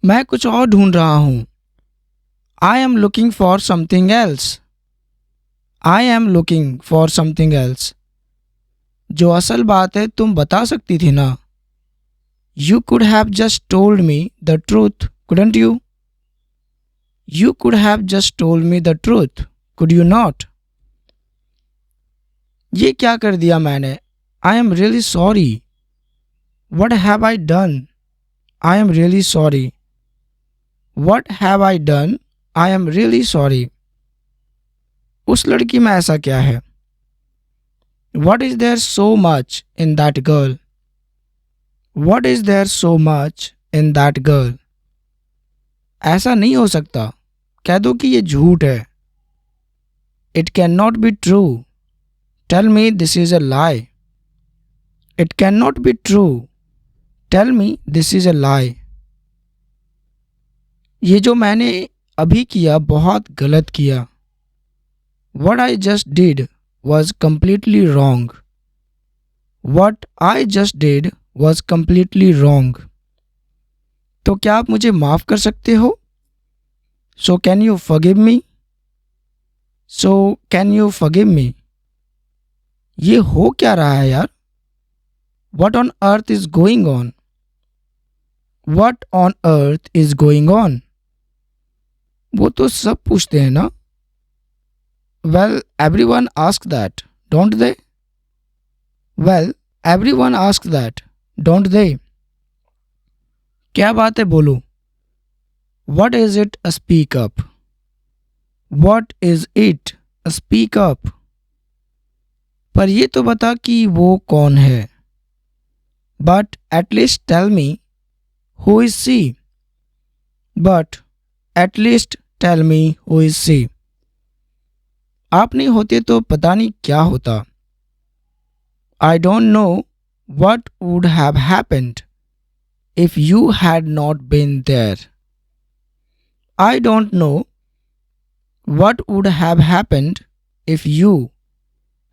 मैं कुछ और ढूंढ रहा हूँ। I am looking for something else. I am looking for something else. जो असल बात है तुम बता सकती थी ना। You could have just told me the truth, couldn't you? You could have just told me the truth, could you not? ये क्या कर दिया मैंने? I am really sorry. What have I done? I am really sorry. What have I done? I am really sorry. उस लड़की में ऐसा क्या है? What is there so much in that girl? What is there so much in that girl? ऐसा नहीं हो सकता, कह दो कि ये झूठ है। It can not be true, tell me this is a lie. It can not be true, tell me this is a lie. ये जो मैंने अभी किया बहुत गलत किया। What I just did was completely wrong. What I just did was completely wrong. तो क्या आप मुझे माफ़ कर सकते हो? So can you forgive me? So can you forgive me? ये हो क्या रहा है यार? What on earth is going on? What on earth is going on? वो तो सब पूछते हैं ना। Well, everyone asks that, don't they? Well, everyone asks that, don't they? क्या बात है बोलो? What is it? A speak up. What is it? A speak up. पर ये तो बता कि वो कौन है। But at least tell me who is she? But at least tell me who is she? आप नहीं होते तो पता नहीं क्या होता। I don't know what would have happened if you had not been there. I don't know what would have happened if you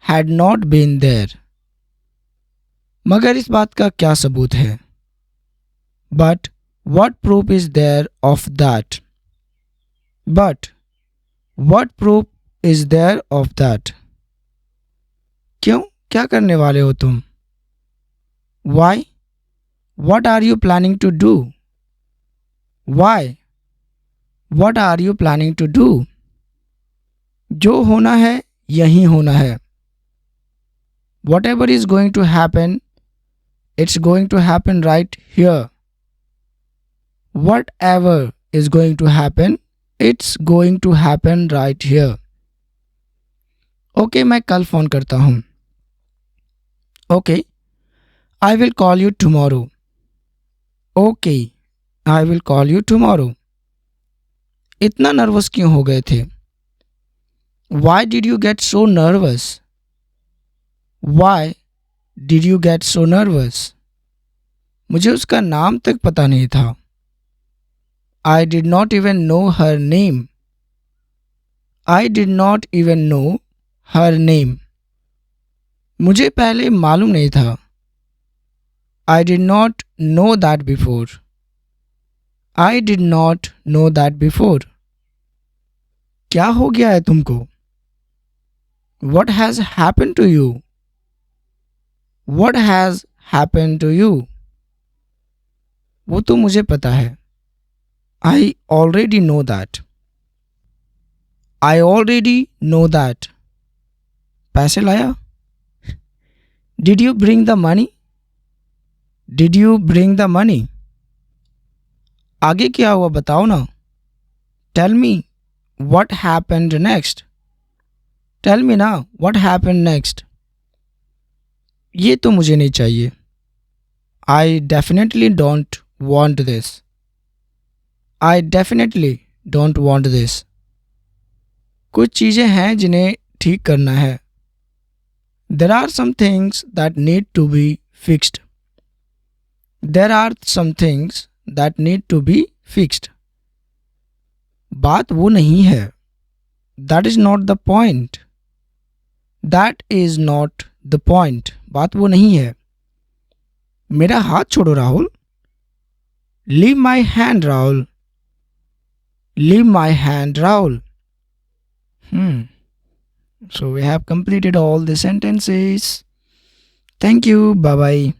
had not been there. मगर इस बात का क्या सबूत है? But what proof is there of that? But what proof is there of that? क्यों? क्या करने वाले हो तुम? Why? What are you planning to do? Why? What are you planning to do? जो होना है यही होना है। Whatever is going to happen, it's going to happen right here. Whatever is going to happen, it's going to happen right here. Okay, मैं कल phone करता हूँ। Okay, I will call you tomorrow. Okay, I will call you tomorrow. इतना nervous क्यों हो गए थे? Why did you get so nervous? Why did you get so nervous? मुझे उसका नाम तक पता नहीं था। आई did not even know her name. I did not even know her name. मुझे पहले मालूम नहीं था। आई did not know that before. I did not know that before. क्या हो गया है तुमको? What has happen to you? What has happen to you? वो तो मुझे पता है। I already know that. I already know that. पैसे लाया? Did you bring the money? Did you bring the money? आगे क्या हुआ बताओ ना। Tell me what happened next. Tell me ना वट हैपेंड नेक्स्ट। ये तो मुझे नहीं चाहिए। I definitely don't want this. I definitely don't want this. कुछ चीज़ें हैं जिन्हें ठीक करना है। There are some things that need to be fixed. There are some things that need to be fixed. बात वो नहीं है। That is not the point. That is not the point. बात वो नहीं है। मेरा हाथ छोड़ो Rahul. Leave my hand, Raul. Leave my hand, Raul. Hmm. So we have completed all the sentences. Thank you. Bye bye.